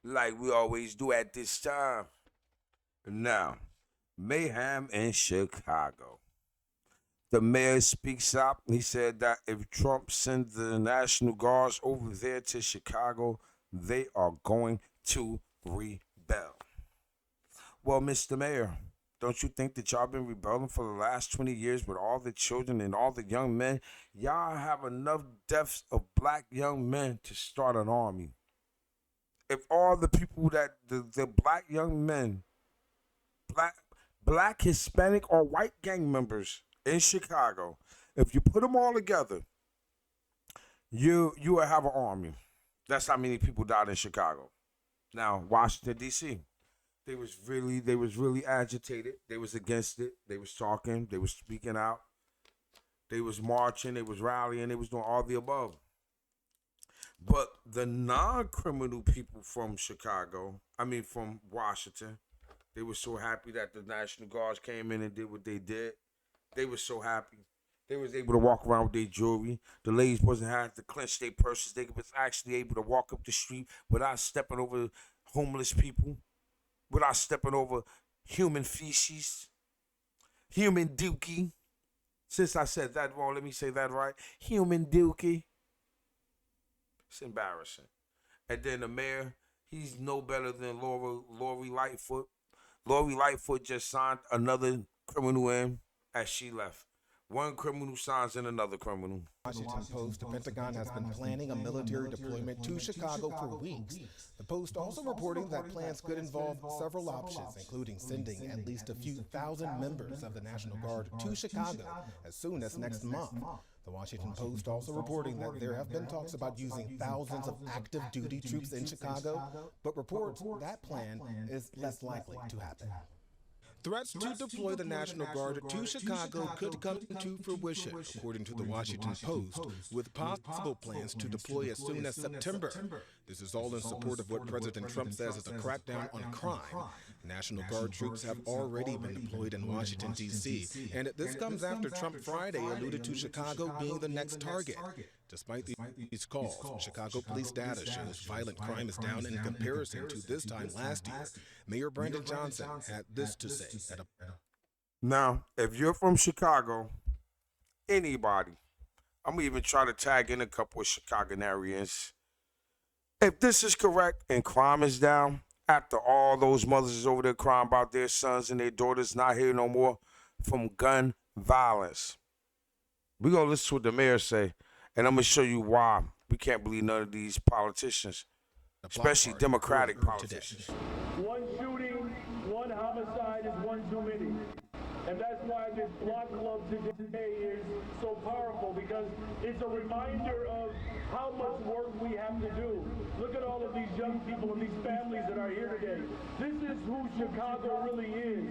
like we always do at this time. Now, mayhem in Chicago. The mayor speaks up. He said that if Trump sends the National Guards over there to Chicago, they are going to rebel. Well, Mr. Mayor, don't you think that y'all been rebelling for the last 20 years with all the children and all the young men? Y'all have enough deaths of black young men to start an army. If all the people that the black young men, black black Hispanic or white gang members in Chicago, if you put them all together, you will have an army. That's how many people died in Chicago. Now, Washington D.C. They was really agitated. They was against it. They was talking. They was speaking out. They was marching. They was rallying. They was doing all the above. But the non-criminal people from Chicago, I mean from Washington, they were so happy that the National Guards came in and did what they did. They were so happy. They was able to walk around with their jewelry. The ladies wasn't having to clench their purses. They was actually able to walk up the street without stepping over homeless people, without stepping over human feces, human dookie. Since I said that wrong, let me say that right. Human dookie. It's embarrassing. And then the mayor, he's no better than Lori Lightfoot. Lori Lightfoot just signed another criminal in as she left. One criminal signs in another criminal. Washington Post, the Pentagon has been planning a military deployment to Chicago for weeks. The Post also reporting that plans could involve several options, including sending at least a few thousand members of the National Guard to Chicago as soon as next month. The Washington Post also reporting that there have been talks about using thousands of active duty troops in Chicago, but reports that plan is less likely to happen. Threats to deploy the National Guard to Chicago could come to fruition, according to the Washington Post, with possible plans to deploy as soon as September. This is all in support of what President Trump says is a crackdown on crime. National Guard troops have already been deployed in Washington, D.C., and this comes after Trump Friday alluded to Chicago being the next target. Despite these calls, Chicago police data shows violent crime is down in comparison to this time last year. Mayor Brandon Johnson had this to say at a Now, if you're from Chicago, anybody, I'm gonna even try to tag in a couple of Chicagoans. If this is correct and crime is down, after all those mothers is over there crying about their sons and their daughters not here no more from gun violence, we gonna listen to what the mayor say, and I'm gonna show you why we can't believe none of these politicians, block especially party Democratic earlier today. politicians. One shooting, one homicide is one too many. And that's why this block club today is so powerful, because it's a reminder of how much work we have to do. Look at all of these young people and these families that are here today. This is who Chicago really is.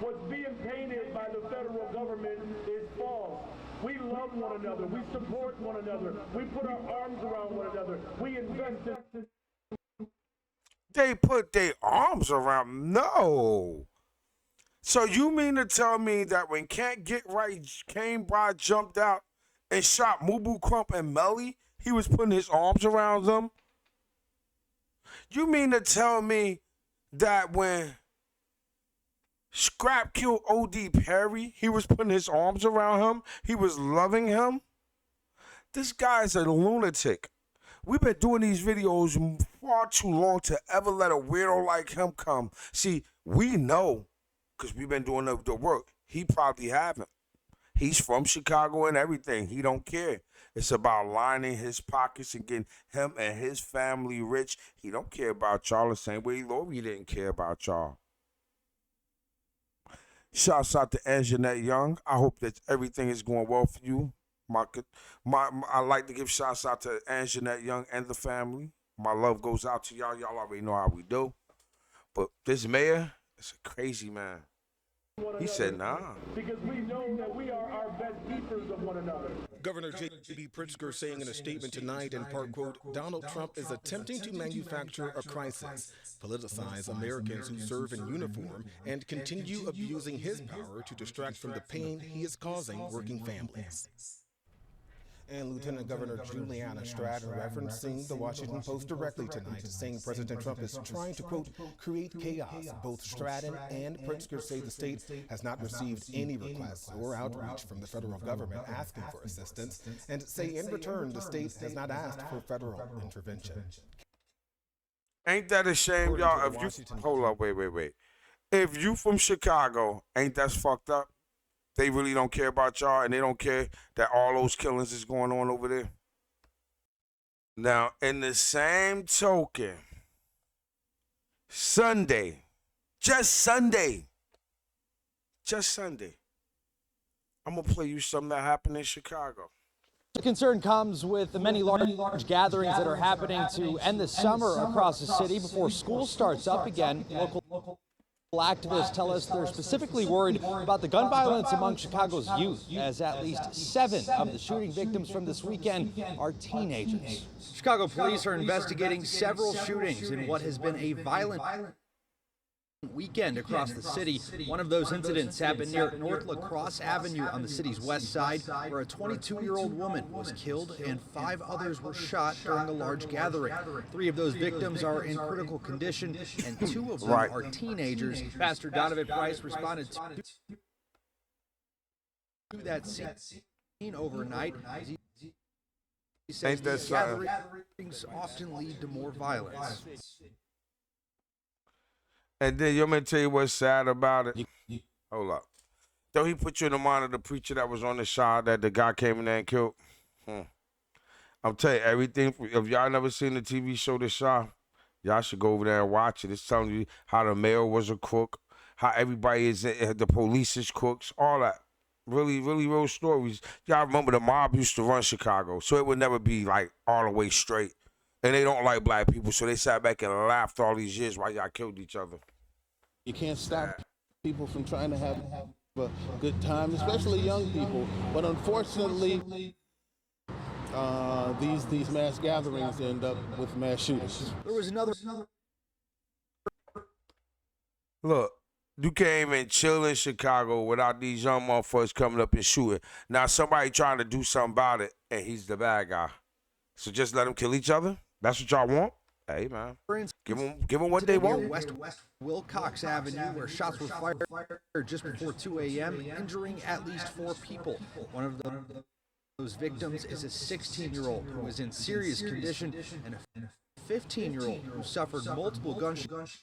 What's being painted by the federal government is false. We love one another. We support one another. We put our arms around one another. We invest in. They put their arms around. No. So you mean to tell me that when Can't Get Right came by, jumped out, and shot Mubu Crump and Melly, he was putting his arms around them? You mean to tell me that when Scrap killed O.D. Perry, he was putting his arms around him? He was loving him? This guy's a lunatic. We've been doing these videos far too long to ever let a weirdo like him come. See, we know because we've been doing the work. He probably haven't. He's from Chicago and everything. He don't care. It's about lining his pockets and getting him and his family rich. He don't care about y'all the same way Lori didn't care about y'all. Shouts out to Anjanette Young. I hope that everything is going well for you. My, I like to give shouts out to Anjanette Young and the family. My love goes out to y'all. Y'all already know how we do. But this mayor is a crazy man. He said, nah. Because we know that we are our best keepers of one another. Governor J.B. Pritzker saying in a statement tonight, in part, quote, Donald Trump is attempting to manufacture a crisis, politicize Americans who serve in uniform, and continue abusing his power to distract from the pain he is causing working families. And Lieutenant Governor Juliana Stratton referencing the Washington Post directly tonight, saying President Trump is trying to, quote, create chaos. Both Stratton and Pritzker say the state has not received any requests or outreach from the federal government asking for assistance, and say in return the state has not asked for federal intervention. Ain't that a shame, y'all? If you hold up, wait. If you from Chicago, ain't that fucked up? They really don't care about y'all, and they don't care that all those killings is going on over there. Now, in the same token, Sunday, just Sunday, I'm going to play you something that happened in Chicago. The concern comes with the many large gatherings that are happening to end the summer across the city before school starts up again. Local activists tell us they're specifically worried about the gun violence among Chicago's youth, as at least 7 of the shooting victims from this weekend are teenagers. Chicago police are investigating several shootings in what has been a violent weekend across the city. One of those incidents happened near North La Crosse Avenue on the city's west side, where a 22-year-old woman was killed and 5 others were shot during a large gathering. 3 of those victims are in critical condition, and 2 of them are teenagers. Pastor Donovan Price responded to that scene overnight. He says these gatherings often lead to more violence. And then you want me to tell you what's sad about it? Hold up. Don't he put you in the mind of the preacher that was on the shot that the guy came in there and killed? I'm telling you, everything. If y'all never seen the TV show The Shah, y'all should go over there and watch it. It's telling you how the mayor was a crook, how everybody is, the police is crooks, all that. Really, really real stories. Y'all remember the mob used to run Chicago, so it would never be like all the way straight. And they don't like black people, so they sat back and laughed all these years while y'all killed each other. You can't stop people from trying to have a good time, especially young people. But unfortunately, these mass gatherings end up with mass shootings. There was another. Look, you can't even chill in Chicago without these young motherfuckers coming up and shooting. Now somebody trying to do something about it, and he's the bad guy. So just let them kill each other? That's what y'all want? Hey, man. Give them what they want. West Wilcox Avenue, where shots were fired just before 2 a.m., injuring at least 4 people. One of those victims is a 16-year-old who is in serious condition and a 15-year-old who suffered multiple gunshot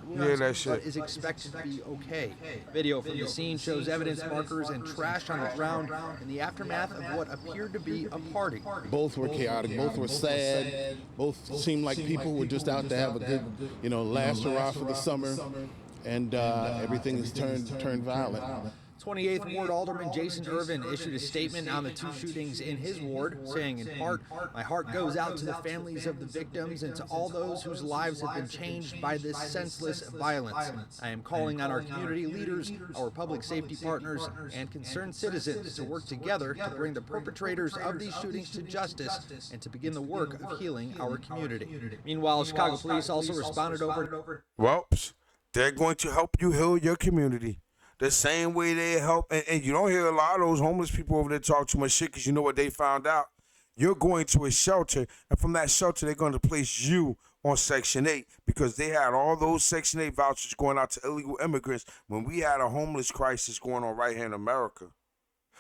wounds but is expected to be okay. Video from the scene shows evidence markers and trash on the ground in the aftermath of what appeared to be a party. Both were chaotic, both were sad, both seemed like people were just out to have a good, last hurrah for the summer, and everything has turned violent. 28th Ward Alderman Jason Irvin issued a statement on the 2 shootings in his ward, saying in part, "My heart goes out to the families of the victims and to all those whose lives have been changed by this senseless violence. I am calling on our community leaders, our public safety partners, and concerned citizens to work together to bring the perpetrators of these shootings to justice and to begin the work of healing our community." Meanwhile, Chicago police also responded over. Well, they're going to help you heal your community. The same way they help, and you don't hear a lot of those homeless people over there talk too much shit because you know what they found out? You're going to a shelter, and from that shelter, they're going to place you on Section 8 because they had all those Section 8 vouchers going out to illegal immigrants when we had a homeless crisis going on right here in America.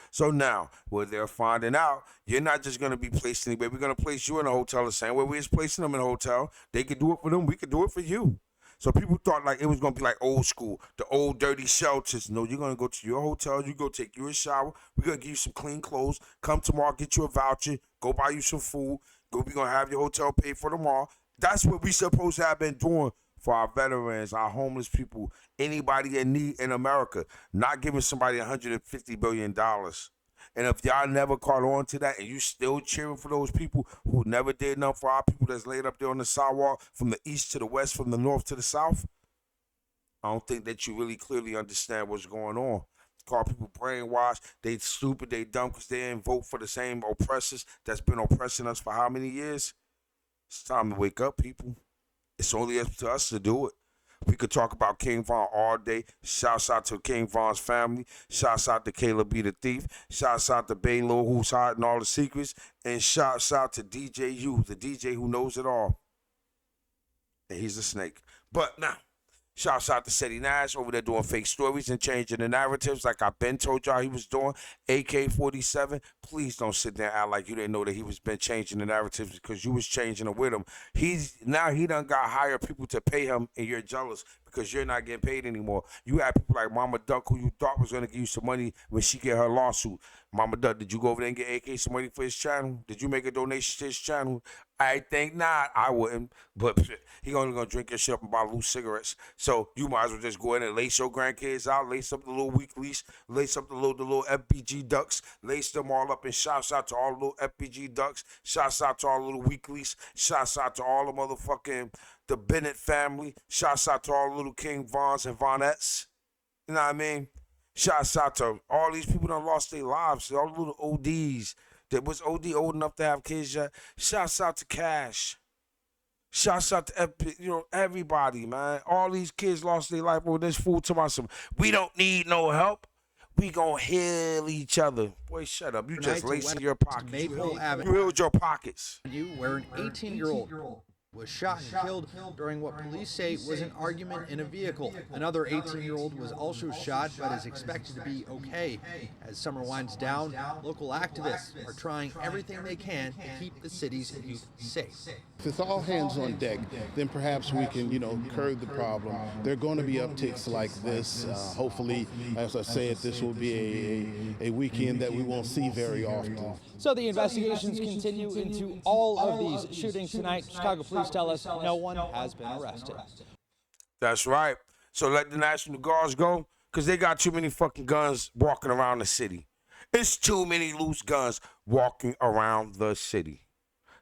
So now, what they're finding out, you're not just going to be placed anywhere. We're going to place you in a hotel the same way we're just placing them in a hotel. They could do it for them. We could do it for you. So people thought like it was going to be like old school, the old dirty shelters. No, you're going to go to your hotel. You go take you a shower. We're going to give you some clean clothes. Come tomorrow, get you a voucher. Go buy you some food. We're going to have your hotel paid for tomorrow. That's what we supposed to have been doing for our veterans, our homeless people, anybody in need in America. Not giving somebody $150 billion. And if y'all never caught on to that and you still cheering for those people who never did nothing for our people that's laid up there on the sidewalk from the east to the west, from the north to the south, I don't think that you really clearly understand what's going on. Call people brainwashed, they stupid, they dumb because they didn't vote for the same oppressors that's been oppressing us for how many years? It's time to wake up, people. It's only up to us to do it. We could talk about King Von all day. Shouts out to King Von's family. Shouts out to Caleb B. the Thief. Shouts out to Baylo, who's hiding all the secrets. And shouts out to DJ U, the DJ who knows it all. And he's a snake. But now, shouts out to Seti Nash over there doing fake stories and changing the narratives like I've been told y'all he was doing. AK-47, please don't sit there and act like you didn't know that he was been changing the narratives because you was changing them with him. Now he done got higher people to pay him and you're jealous because you're not getting paid anymore. You had people like Mama Duck who you thought was going to give you some money when she get her lawsuit. Mama Duck, did you go over there and get AK some money for his channel? Did you make a donation to his channel? I think not. I wouldn't. But he only going to drink your shit up and buy loose cigarettes. So you might as well just go in and lace your grandkids out, lace up the little weeklies, lace up the little FBG ducks, lace them all up, and shouts out to all the little FBG ducks. Shouts out to all the little weeklies. Shouts out to all the motherfucking the Bennett family. Shouts out to all the little King Vons and Vonettes. You know what I mean? Shouts out to all these people that lost their lives, all the little ODs. That was OD old enough to have kids yet. Shouts out to Cash. Shouts out to everybody, man. All these kids lost their life over this fool to myself. We don't need no help. We gonna heal each other. Boy, shut up. You just lacing your pockets. Maple Avenue. You healed your pockets. Where an 18-year-old was shot and killed during what police say was an argument in a vehicle. Another 18-year-old was also shot but is expected to be okay. As summer winds down, local activists are trying everything they can to keep the city's youth safe. If it's all hands on deck, then perhaps we can, curb the problem. There are going to be upticks like this. Hopefully, as I said, this will be a weekend that we won't see very often. So the investigations continue into all of these shootings tonight. Chicago police tell us no one has been arrested. That's right. So let the National Guards go, because they got too many fucking guns walking around the city. It's too many loose guns walking around the city.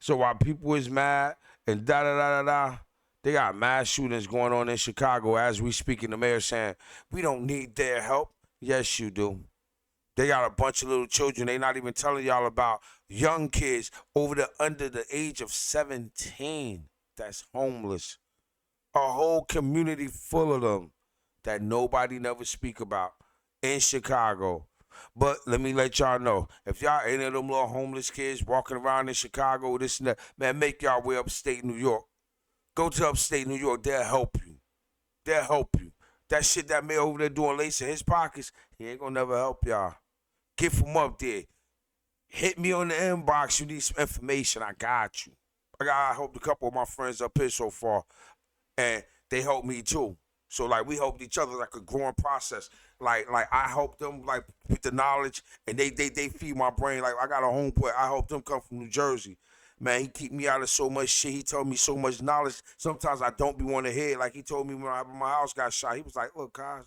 So while people is mad and da-da-da-da-da, they got mass shootings going on in Chicago as we speak, and the mayor saying, we don't need their help. Yes, you do. They got a bunch of little children they not even telling y'all about, young kids under the age of 17 that's homeless. A whole community full of them that nobody never speak about in Chicago. But let me let y'all know, if y'all any of them little homeless kids walking around in Chicago, this and that, man, make y'all way upstate New York. Go to upstate New York, they'll help you. They'll help you. That shit that man over there doing lace in his pockets, he ain't gonna never help y'all. Get from up there. Hit me on the inbox. You need some information. I got you. I helped a couple of my friends up here so far, and they helped me too. So like we helped each other like a growing process. Like I helped them like with the knowledge, and they feed my brain. Like I got a homeboy. I helped them come from New Jersey. Man, he keep me out of so much shit. He told me so much knowledge. Sometimes I don't be want to hear it. Like he told me when my house got shot. He was like, look, guys,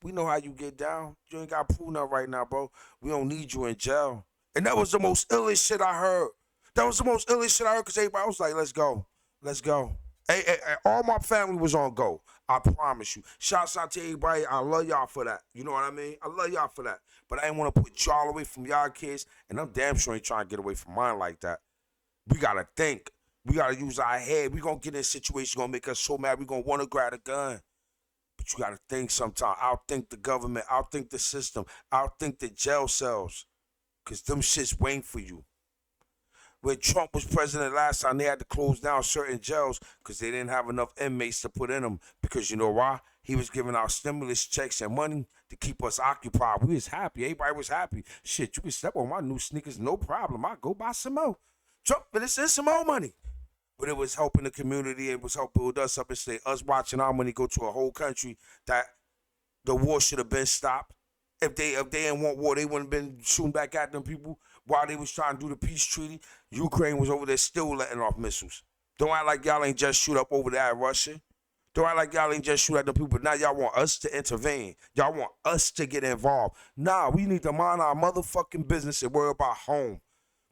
we know how you get down. You ain't got to prove nothing right now, bro. We don't need you in jail. And that was the most illest shit I heard. That was the most illest shit I heard because everybody was like, let's go. Let's go. Hey, all my family was on go. I promise you. Shouts out to everybody. I love y'all for that. You know what I mean? I love y'all for that. But I ain't want to put y'all away from y'all kids. And I'm damn sure ain't trying to get away from mine like that. We got to think. We got to use our head. We going to get in a situation going to make us so mad we going to want to grab a gun. But you got to think sometime. Outthink the government. Outthink the system. Outthink the jail cells. Because them shit's waiting for you. When Trump was president last time, they had to close down certain jails because they didn't have enough inmates to put in them. Because you know why? He was giving out stimulus checks and money to keep us occupied. We was happy. Everybody was happy. Shit, you can step on my new sneakers, no problem. I go buy some more. Trump, but it's some more money. But it was helping the community. It was helping build us up and say us watching our money go to a whole country that the war should have been stopped. If they didn't want war, they wouldn't have been shooting back at them people while they was trying to do the peace treaty. Ukraine was over there still letting off missiles. Don't act like y'all ain't just shoot up over there at Russia. Don't act like y'all ain't just shoot at the people. But now y'all want us to intervene. Y'all want us to get involved. Nah, we need to mind our motherfucking business and worry about home.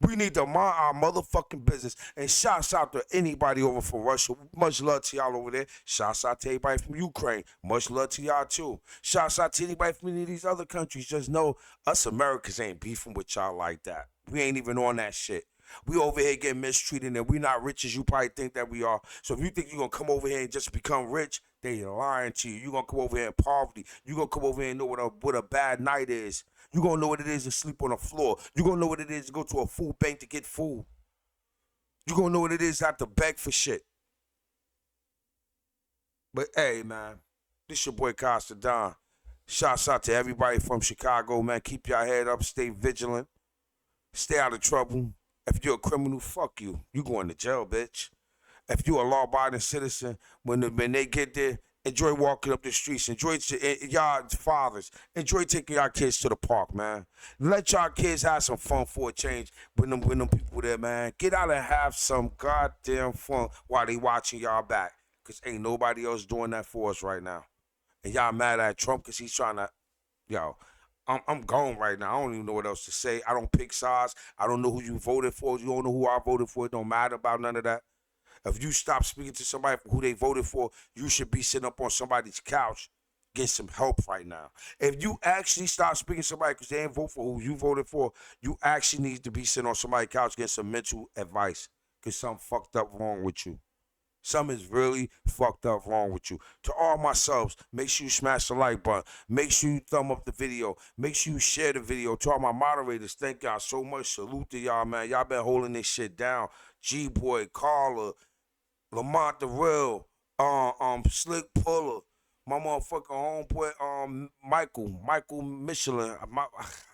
We need to mind our motherfucking business. And shouts out to anybody over from Russia. Much love to y'all over there. Shouts out to everybody from Ukraine. Much love to y'all too. Shouts out to anybody from any of these other countries. Just know us Americans ain't beefing with y'all like that. We ain't even on that shit. We over here getting mistreated and we not rich as you probably think that we are. So if you think you're going to come over here and just become rich, they lying to you. You're going to come over here in poverty. You're going to come over here and know what a bad night is. You're going to know what it is to sleep on the floor. You're going to know what it is to go to a food bank to get food. You're going to know what it is to have to beg for shit. But hey, man, this your boy Costa Don. Shouts out to everybody from Chicago, man. Keep your head up. Stay vigilant. Stay out of trouble. If you're a criminal, fuck you. You going to jail, bitch. If you're a law-abiding citizen, when they get there, enjoy walking up the streets. Enjoy y'all fathers. Enjoy taking y'all kids to the park, man. Let y'all kids have some fun for a change. Bring them people there, man. Get out and have some goddamn fun while they watching y'all back. Because ain't nobody else doing that for us right now. And y'all mad at Trump because he's trying to, I'm gone right now. I don't even know what else to say. I don't pick sides. I don't know who you voted for. You don't know who I voted for. It don't matter about none of that. If you stop speaking to somebody for who they voted for, you should be sitting up on somebody's couch getting some help right now. If you actually stop speaking to somebody because they ain't vote for who you voted for, you actually need to be sitting on somebody's couch getting some mental advice because something fucked up wrong with you. Something is really fucked up wrong with you. To all my subs, make sure you smash the like button. Make sure you thumb up the video. Make sure you share the video. To all my moderators, thank y'all so much. Salute to y'all, man. Y'all been holding this shit down. G-Boy, Carla, Lamont the Real, Slick Puller, my motherfucking homeboy, Michael Michelin. I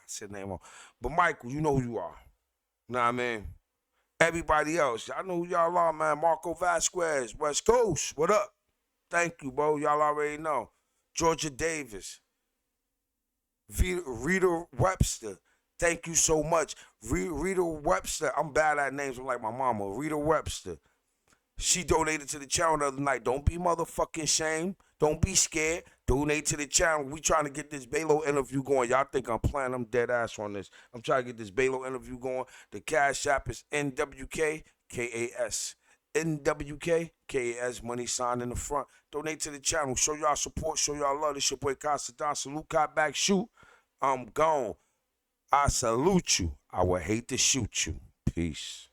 said name wrong. But Michael, you know who you are. Know what I mean? Everybody else, y'all know who y'all are, man. Marco Vasquez, West Coast, what up? Thank you, bro. Y'all already know. Georgia Davis, Rita Webster, thank you so much. Rita Webster, I'm bad at names, I'm like my mama. Rita Webster, she donated to the channel the other night. Don't be motherfucking shamed. Don't be scared. Donate to the channel. We trying to get this Balo interview going. Y'all think I'm playing? I'm dead ass on this. I'm trying to get this Balo interview going. The Cash App is NWKKAS. NWKKAS. Money sign in the front. Donate to the channel. Show y'all support. Show y'all love. This your boy Costa Don. Salute, cop back, shoot. I'm gone. I salute you. I would hate to shoot you. Peace.